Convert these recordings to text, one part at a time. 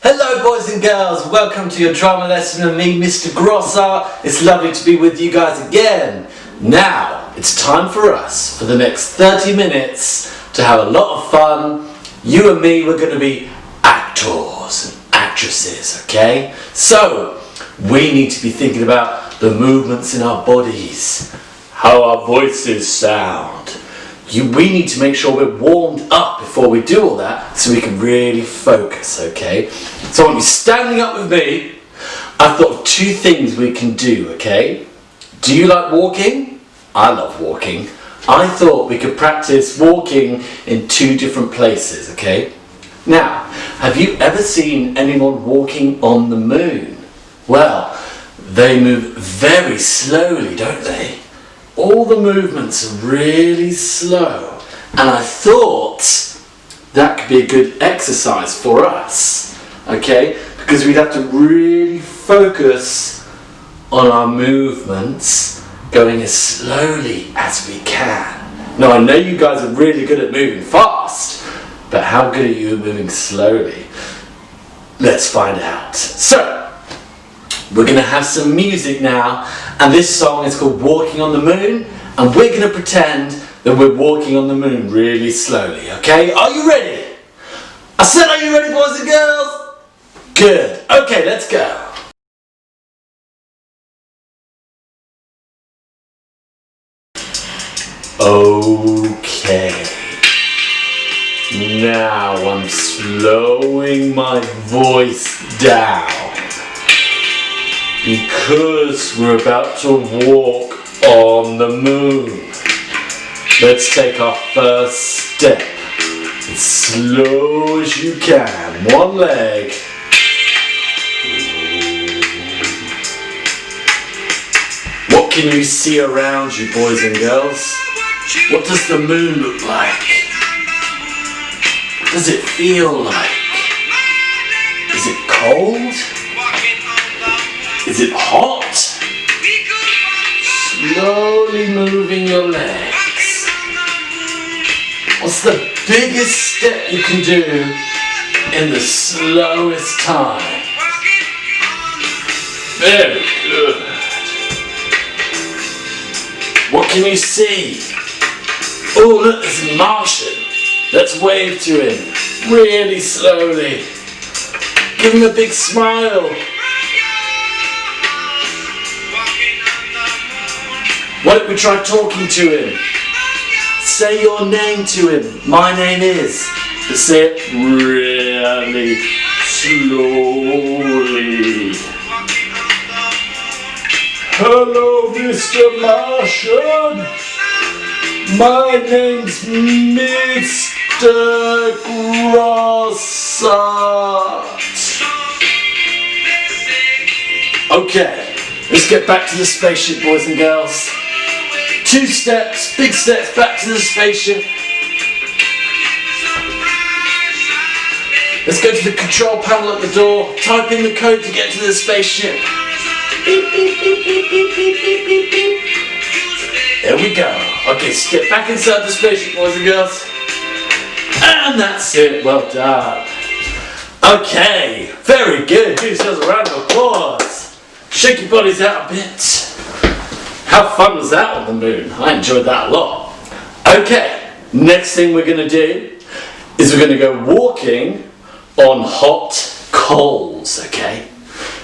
Hello boys and girls, welcome to your drama lesson with me, Mr Grosart. It's lovely to be with you guys again. Now, it's time for us, for the next 30 minutes, to have a lot of fun. You and me, we're going to be actors and actresses, okay? So, we need to be thinking about the movements in our bodies, how our voices sound. We need to make sure we're warmed up before we do all that so we can really focus, okay? So I want you standing up with me. I've thought of two things we can do, okay? Do you like walking? I love walking. I thought we could practice walking in two different places, okay? Now, have you ever seen anyone walking on the moon? Well, they move very slowly, don't they? All the movements are really slow, and I thought that could be a good exercise for us, okay? Because we'd have to really focus on our movements, going as slowly as we can. Now I know you guys are really good at moving fast, but how good are you at moving slowly? Let's find out. So, we're going to have some music now, and this song is called Walking on the Moon, and we're going to pretend that we're walking on the moon really slowly, okay? Are you ready? I said, are you ready, boys and girls? Good. Okay, let's go. Okay. Now I'm slowing my voice down, because we're about to walk on the moon. Let's take our first step as slow as you can. One leg. What can you see around you, boys and girls? What does the moon look like? What does it feel like? Is it cold? Is it hot? Slowly moving your legs. What's the biggest step you can do in the slowest time? Very good. What can you see? Oh, look, there's a Martian. Let's wave to him really slowly. Give him a big smile. Why don't we try talking to him? Say your name to him. My name is. But say it really slowly. Hello, Mr. Martian. My name's Mr. Grosart. Okay, let's get back to the spaceship, boys and girls. 2 steps, big steps back to the spaceship. Let's go to the control panel at the door. Type in the code to get to the spaceship. Beep, beep, beep, beep, beep, beep, beep, beep, beep. There we go. Okay, step back inside the spaceship, boys and girls. And that's it. Well done. Okay, very good. Give yourselves a round of applause. Shake your bodies out a bit. How fun was that on the moon? I enjoyed that a lot. Okay, next thing we're going to do is we're going to go walking on hot coals, okay?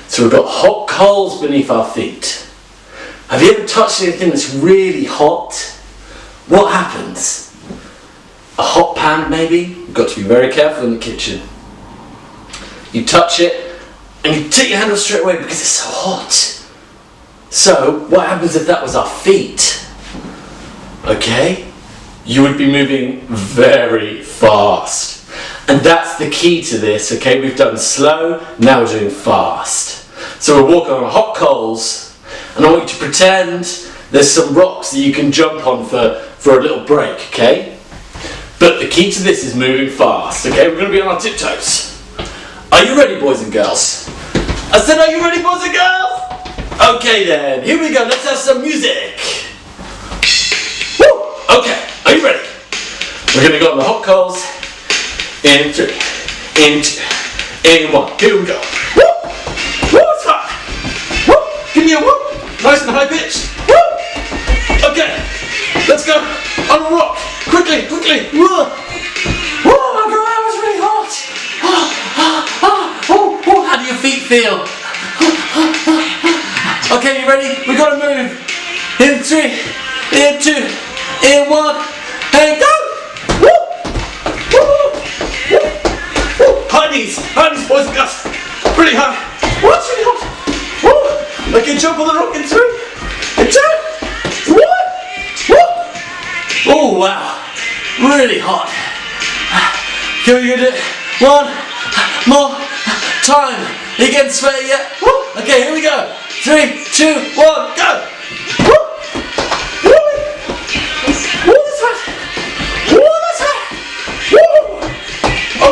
So we've got hot coals beneath our feet. Have you ever touched anything that's really hot? What happens? A hot pan maybe? You've got to be very careful in the kitchen. You touch it and you take your hand off straight away because it's so hot. So, what happens if that was our feet? Okay? You would be moving very fast. And that's the key to this, okay? We've done slow, now we're doing fast. So we're walking on hot coals, and I want you to pretend there's some rocks that you can jump on for a little break, okay? But the key to this is moving fast, okay? We're going to be on our tiptoes. Are you ready, boys and girls? I said, are you ready, boys and girls? Okay then, here we go, let's have some music. Woo! Okay, are you ready? We're going to go on the hot coals. In 3, in 2, In one. Here we go. Whoop! Whoop! Hot. Whoop! Give me a whoop. Nice and high pitched. Whoop! Okay. Let's go. On a rock. Quickly, quickly. Whoa! Oh my God, that was really hot. How do your feet feel? Okay, you ready? We gotta move. In 3, in 2, in 1, and go! Woo! Woo! Woo! High knees, boys and girls. Really high. What's really hot? Woo! Okay, jump on the rock in 3, in 2, 1. Woo! Oh wow, really hot. Can we do it? One more time. You getting sweaty yet? Woo! Okay, here we go. 3, 2, 1, go! Woo! Woo! Woo, that's hot! Woo, that's hot! Woo!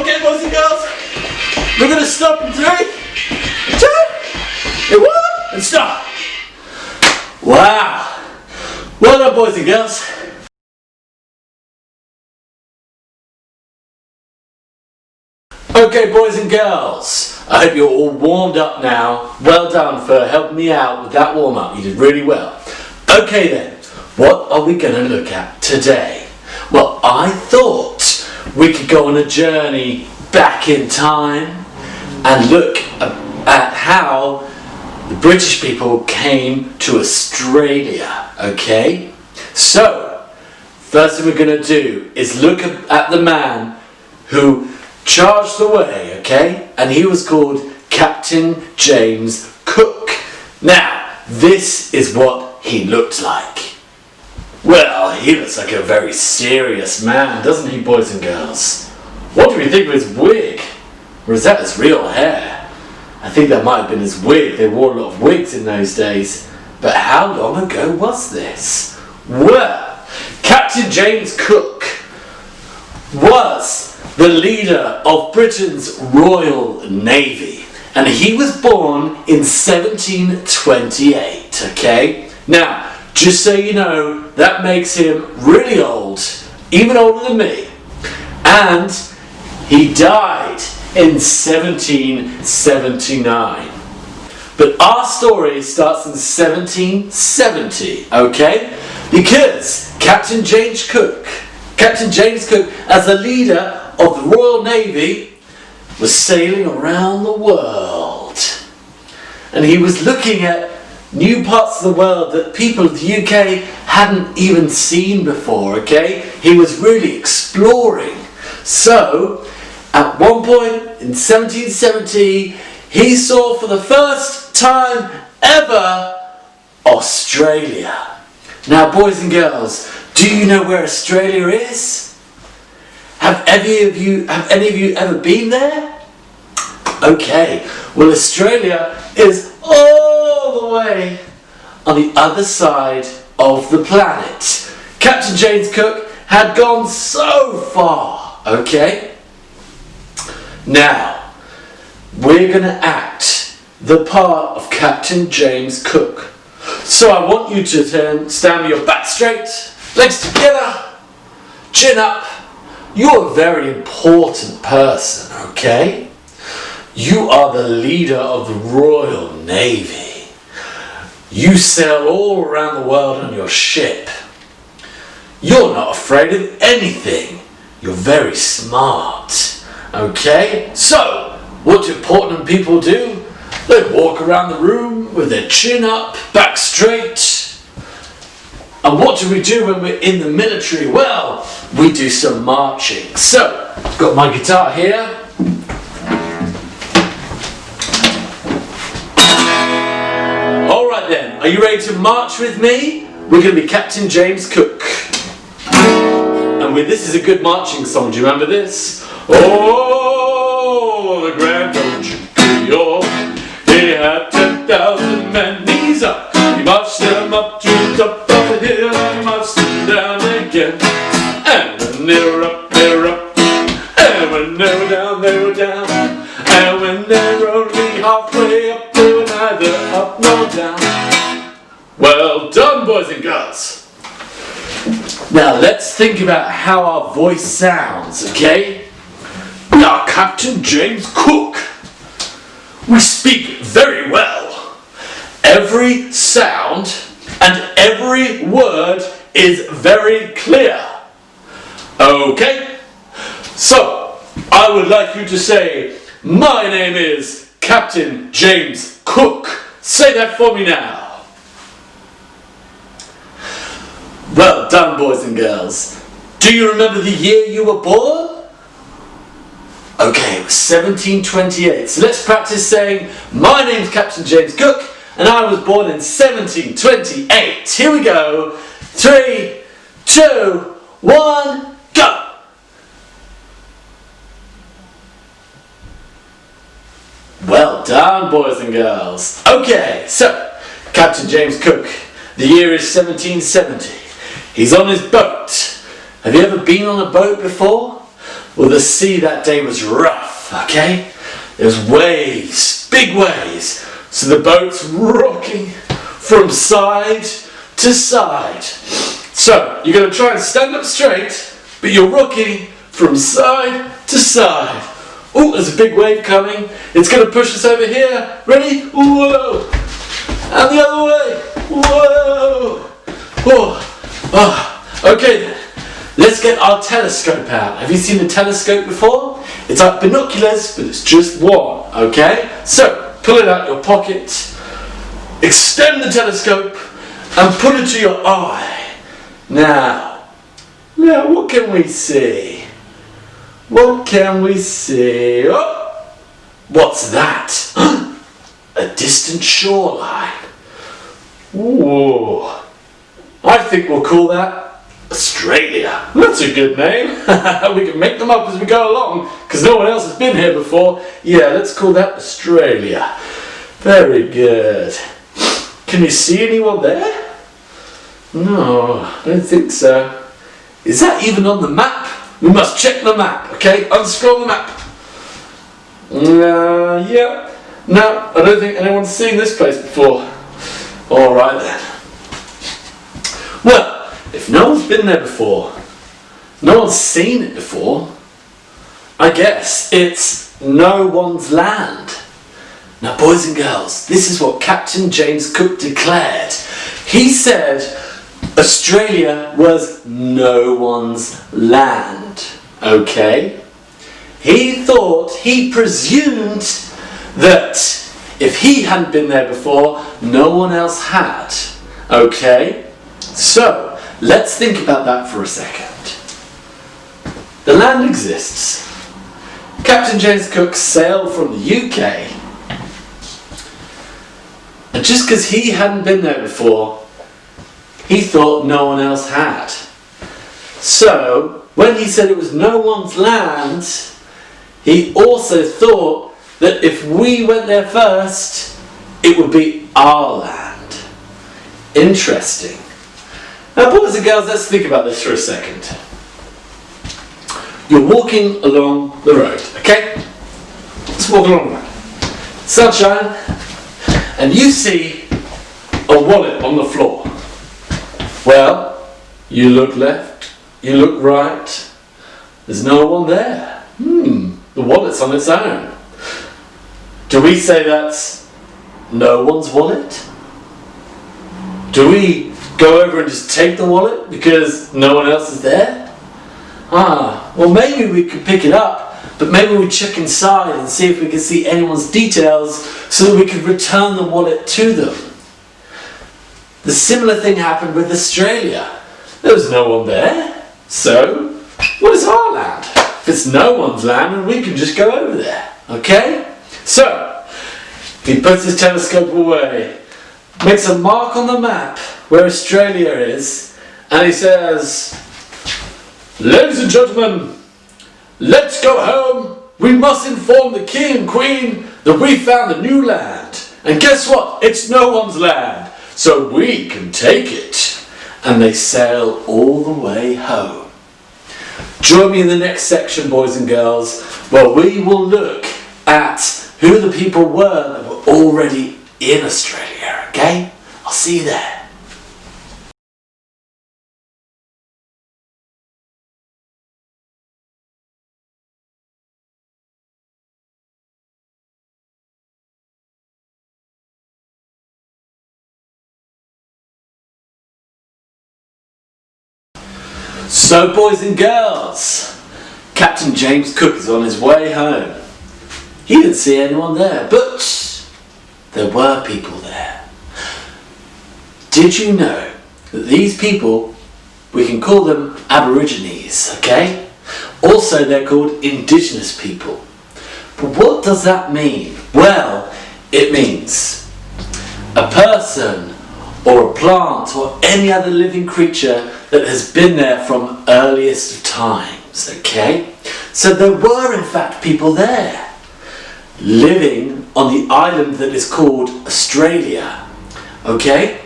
Okay, boys and girls, we're gonna stop in 3, 2, and 1, and stop. Wow! Well done, boys and girls. Okay, boys and girls, I hope you're all warmed up now. Well done for helping me out with that warm-up. You did really well. Okay then, what are we going to look at today? Well, I thought we could go on a journey back in time and look at how the British people came to Australia, okay? So, first thing we're going to do is look at the man who charged the way, okay? And he was called Captain James Cook. Now, this is what he looked like. Well, he looks like a very serious man, doesn't he, boys and girls? What do we think of his wig? Or is that his real hair? I think that might have been his wig. They wore a lot of wigs in those days. But how long ago was this? Well, Captain James Cook was the leader of Britain's Royal Navy, and he was born in 1728, okay? Now, just so you know, that makes him really old, even older than me, and he died in 1779. But our story starts in 1770, okay? Because Captain James Cook, as the leader of the Royal Navy, was sailing around the world. And he was looking at new parts of the world that people of the UK hadn't even seen before, okay? He was really exploring. So, at one point in 1770, he saw for the first time ever Australia. Now, boys and girls, do you know where Australia is? Have any of you ever been there? Okay, well, Australia is all the way on the other side of the planet. Captain James Cook had gone so far, okay? Now, we're going to act the part of Captain James Cook. So I want you to stand with your back straight, legs together, chin up. You're a very important person, okay? You are the leader of the Royal Navy. You sail all around the world on your ship. You're not afraid of anything. You're very smart, okay? So, what do important people do? They walk around the room with their chin up, back straight. And what do we do when we're in the military? Well, we do some marching. So, I've got my guitar here. Alright then, are you ready to march with me? We're going to be Captain James Cook. And this is a good marching song, do you remember this? Oh, the Grand Old Duke of York, he had 10,000 men, knees up. He marched them up to the top of the hill, and he marched them down again. And when they were up, they were up. And when they were down, they were down. And when they were only halfway up, they were neither up nor down. Well done, boys and girls. Now let's think about how our voice sounds, okay? Now, Captain James Cook, We speak very well. Every sound and every word is very clear. Okay? So, I would like you to say, my name is Captain James Cook. Say that for me now. Well done, boys and girls. Do you remember the year you were born? Okay, it was 1728. So let's practice saying, my name's Captain James Cook and I was born in 1728. Here we go. 3, 2, 1, go! Well done, boys and girls. Okay, so, Captain James Cook. The year is 1770. He's on his boat. Have you ever been on a boat before? Well, the sea that day was rough, okay? There's waves, big waves. So the boat's rocking from side to side. So, you're going to try and stand up straight, but you're rocking from side to side. Oh, there's a big wave coming. It's going to push us over here. Ready? Whoa! And the other way. Whoa! Oh. Okay then. Let's get our telescope out. Have you seen a telescope before? It's like binoculars, but it's just one. Okay? So, pull it out your pocket. Extend the telescope and put it to your eye. Now, what can we see? What can we see? Oh, what's that? A distant shoreline. Ooh. I think we'll call that Australia. That's a good name. We can make them up as we go along, because no one else has been here before. Yeah, let's call that Australia. Very good. Can you see anyone there? No, I don't think so. Is that even on the map? We must check the map, okay? Unscroll the map. Yeah. No, I don't think anyone's seen this place before. Alright then. Well, if no one's been there before, no one's seen it before, I guess it's no one's land. Now, boys and girls, this is what Captain James Cook declared. He said Australia was no one's land, okay? He presumed that if he hadn't been there before, no one else had, okay? So, let's think about that for a second. The land exists. Captain James Cook sailed from the UK, and just because he hadn't been there before, he thought no one else had. So, when he said it was no one's land, he also thought that if we went there first, it would be our land. Interesting. Now, boys and girls, let's think about this for a second. You're walking along the road, okay? Let's walk along the road. Sunshine, and you see a wallet on the floor. Well, you look left, you look right, there's no one there. The wallet's on its own. Do we say that's no one's wallet? Do we go over and just take the wallet because no one else is there? Well, maybe we could pick it up, but maybe we check inside and see if we can see anyone's details so that we could return the wallet to them. The similar thing happened with Australia. There was no one there. So, what is our land? If it's no one's land, then we can just go over there. Okay? So, he puts his telescope away, makes a mark on the map where Australia is, and he says, "Ladies and gentlemen, let's go home. We must inform the king and queen that we found a new land. And guess what? It's no one's land. So we can take it." And they sail all the way home. Join me in the next section, boys and girls, where we will look at who the people were that were already in Australia, okay? I'll see you there. So boys and girls, Captain James Cook is on his way home. He didn't see anyone there, but there were people there. Did you know that these people, we can call them Aborigines, okay? Also they're called indigenous people. But what does that mean? Well, it means a person or a plant or any other living creature that has been there from earliest of times, okay? So there were in fact people there, living on the island that is called Australia, okay?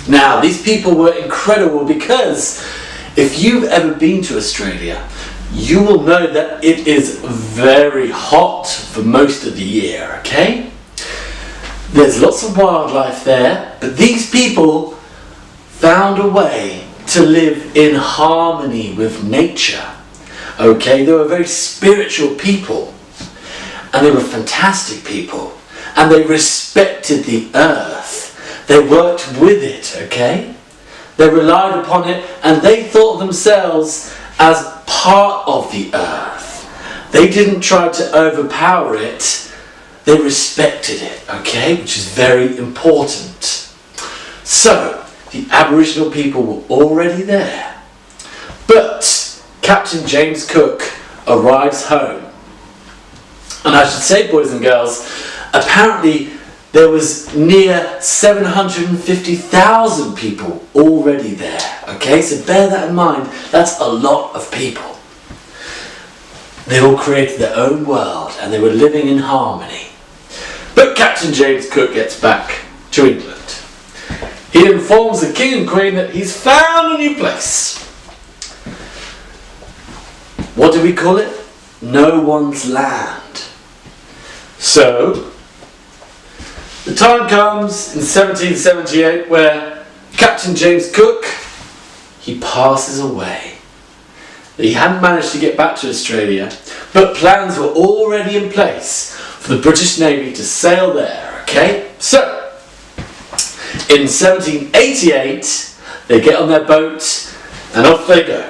Now these people were incredible because if you've ever been to Australia, you will know that it is very hot for most of the year, okay? There's lots of wildlife there, but these people found a way to live in harmony with nature, okay? They were very spiritual people, and they were fantastic people, and they respected the earth. They worked with it, okay? They relied upon it, and they thought of themselves as part of the earth. They didn't try to overpower it. They respected it, okay? Which is very important. So, the Aboriginal people were already there. But Captain James Cook arrives home. And I should say, boys and girls, apparently there was near 750,000 people already there, okay? So bear that in mind, that's a lot of people. They all created their own world and they were living in harmony. But Captain James Cook gets back to England. He informs the King and Queen that he's found a new place. What do we call it? No One's Land. So, the time comes in 1778 where Captain James Cook, he passes away. He hadn't managed to get back to Australia, but plans were already in place for the British Navy to sail there, okay? So, in 1788, they get on their boat and off they go,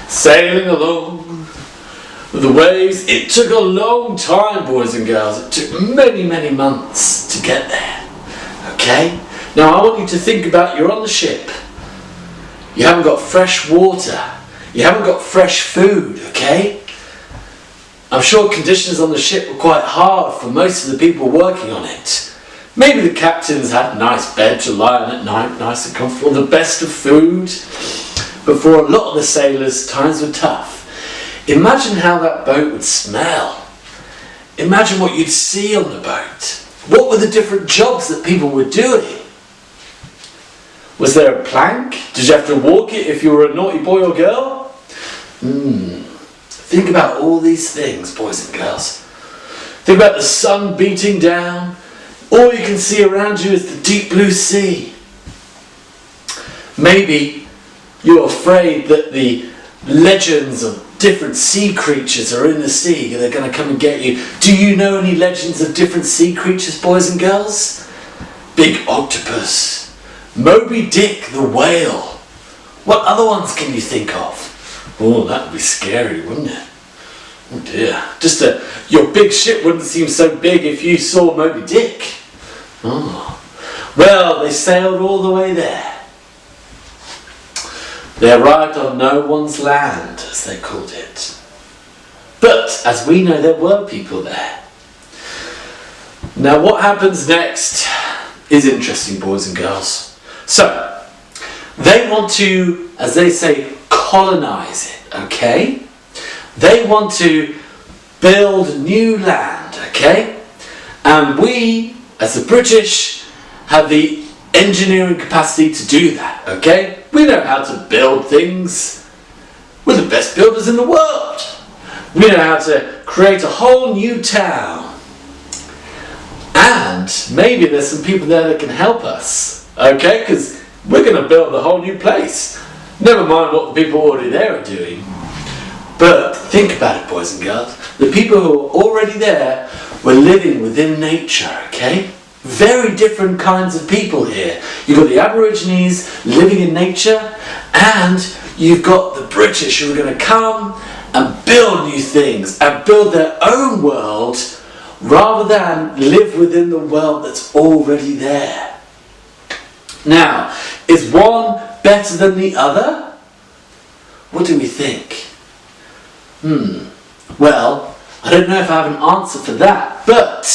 sailing along with the waves. It took a long time, boys and girls. It took many, many months to get there, okay? Now, I want you to think about, you're on the ship. You haven't got fresh water. You haven't got fresh food, okay? I'm sure conditions on the ship were quite hard for most of the people working on it. Maybe the captains had a nice bed to lie on at night, nice and comfortable, the best of food. But for a lot of the sailors, times were tough. Imagine how that boat would smell. Imagine what you'd see on the boat. What were the different jobs that people were doing? Was there a plank? Did you have to walk it if you were a naughty boy or girl? Think about all these things, boys and girls. Think about the sun beating down. All you can see around you is the deep blue sea. Maybe you're afraid that the legends of different sea creatures are in the sea. They're going to come and get you. Do you know any legends of different sea creatures, boys and girls? Big octopus. Moby Dick the whale. What other ones can you think of? Oh, that would be scary, wouldn't it? Oh dear. Your big ship wouldn't seem so big if you saw Moby Dick. Oh. Well, they sailed all the way there. They arrived on No One's Land, as they called it. But, as we know, there were people there. Now, what happens next is interesting, boys and girls. So, they want to, as they say, colonize it, okay? They want to build new land, okay? And we, as the British, have the engineering capacity to do that, okay? We know how to build things. We're the best builders in the world. We know how to create a whole new town. And maybe there's some people there that can help us, okay? Because we're going to build a whole new place. Never mind what the people already there are doing. But think about it, boys and girls. The people who were already there were living within nature, okay? Very different kinds of people here. You've got the Aborigines living in nature, and you've got the British who are going to come and build new things and build their own world rather than live within the world that's already there. Now, is one better than the other? What do we think? Well, I don't know if I have an answer for that, but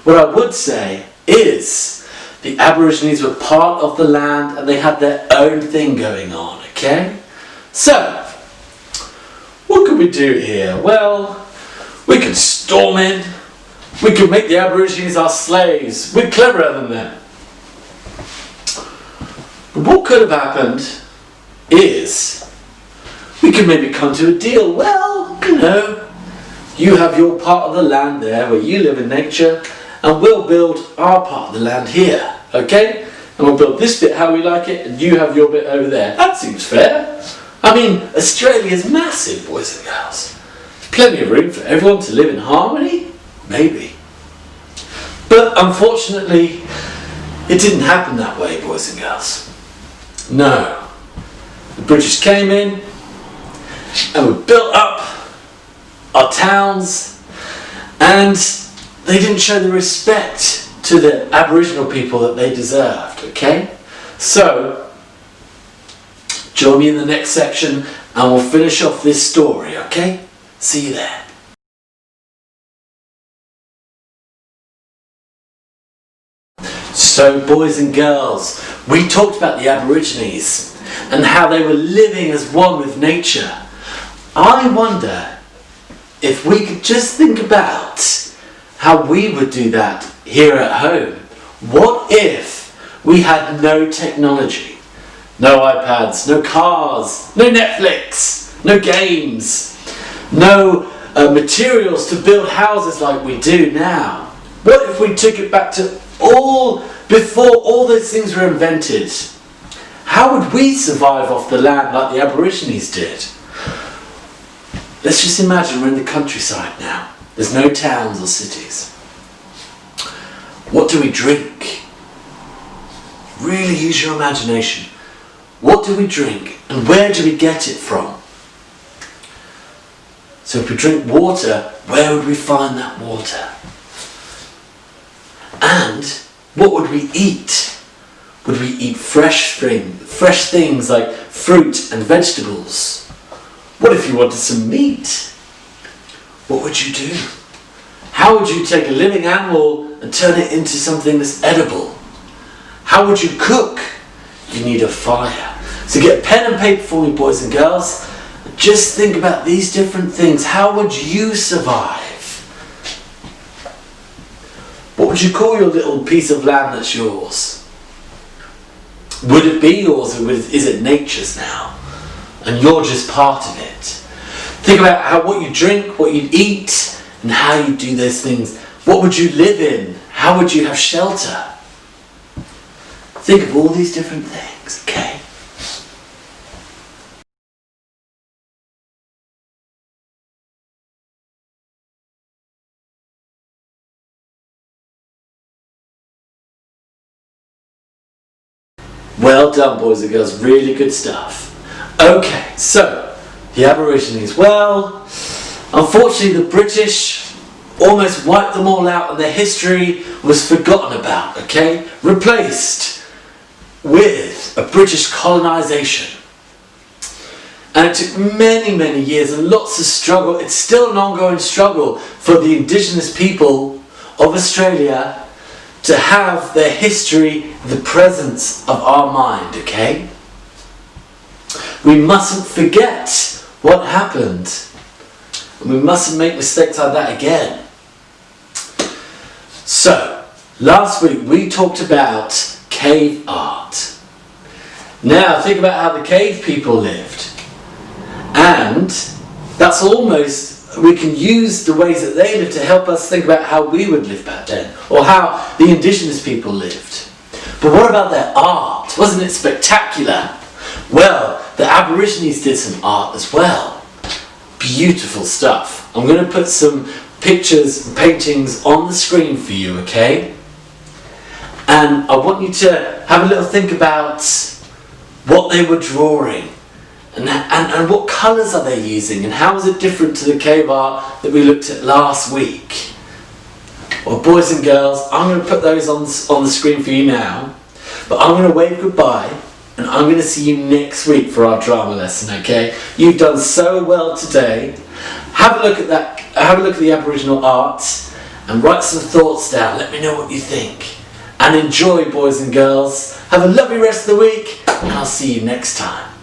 what I would say is the Aborigines were part of the land and they had their own thing going on, okay? So, what can we do here? Well, we can storm in, we can make the Aborigines our slaves, we're cleverer than them. But what could have happened is, we could maybe come to a deal. Well, you know, you have your part of the land there where you live in nature, and we'll build our part of the land here, okay? And we'll build this bit how we like it, and you have your bit over there. That seems fair. I mean, Australia's massive, boys and girls. There's plenty of room for everyone to live in harmony? Maybe. But unfortunately, it didn't happen that way, boys and girls. No. The British came in, and we built up our towns, and they didn't show the respect to the Aboriginal people that they deserved, okay? So, join me in the next section and we'll finish off this story, okay? See you there. So, boys and girls, we talked about the Aborigines and how they were living as one with nature. I wonder if we could just think about how we would do that here at home. What if we had no technology? No iPads, no cars, no Netflix, no games, no materials to build houses like we do now. What if we took it back to before all those things were invented? How would we survive off the land like the Aborigines did? Let's just imagine we're in the countryside now. There's no towns or cities. What do we drink? Really use your imagination. What do we drink and where do we get it from? So if we drink water, where would we find that water? And what would we eat? Would we eat fresh things like fruit and vegetables? What if you wanted some meat? What would you do? How would you take a living animal and turn it into something that's edible? How would you cook? You need a fire. So get pen and paper for me, boys and girls. Just think about these different things. How would you survive? What would you call your little piece of land that's yours? Would it be yours or is it nature's now? And you're just part of it. Think about what you drink, what you eat, and how you do those things. What would you live in? How would you have shelter? Think of all these different things, okay? Well done, boys and girls, really good stuff. Okay, so, the Aborigines, well, unfortunately the British almost wiped them all out and their history was forgotten about, okay? Replaced with a British colonisation. And it took many, many years and lots of struggle. It's still an ongoing struggle for the indigenous people of Australia to have their history, the presence of our mind, okay? We mustn't forget what happened. And we mustn't make mistakes like that again. So, last week we talked about cave art. Now think about how the cave people lived. And that's almost, we can use the ways that they lived to help us think about how we would live back then. Or how the indigenous people lived. But what about their art? Wasn't it spectacular? Well, the Aborigines did some art as well. Beautiful stuff. I'm going to put some pictures and paintings on the screen for you, okay? And I want you to have a little think about what they were drawing And what colours are they using, and how is it different to the cave art that we looked at last week? Well, boys and girls, I'm going to put those on the screen for you now, but I'm going to wave goodbye, and I'm going to see you next week for our drama lesson, okay? You've done so well today. Have a look at that. Have a look at the Aboriginal art and write some thoughts down. Let me know what you think. And enjoy, boys and girls. Have a lovely rest of the week, and I'll see you next time.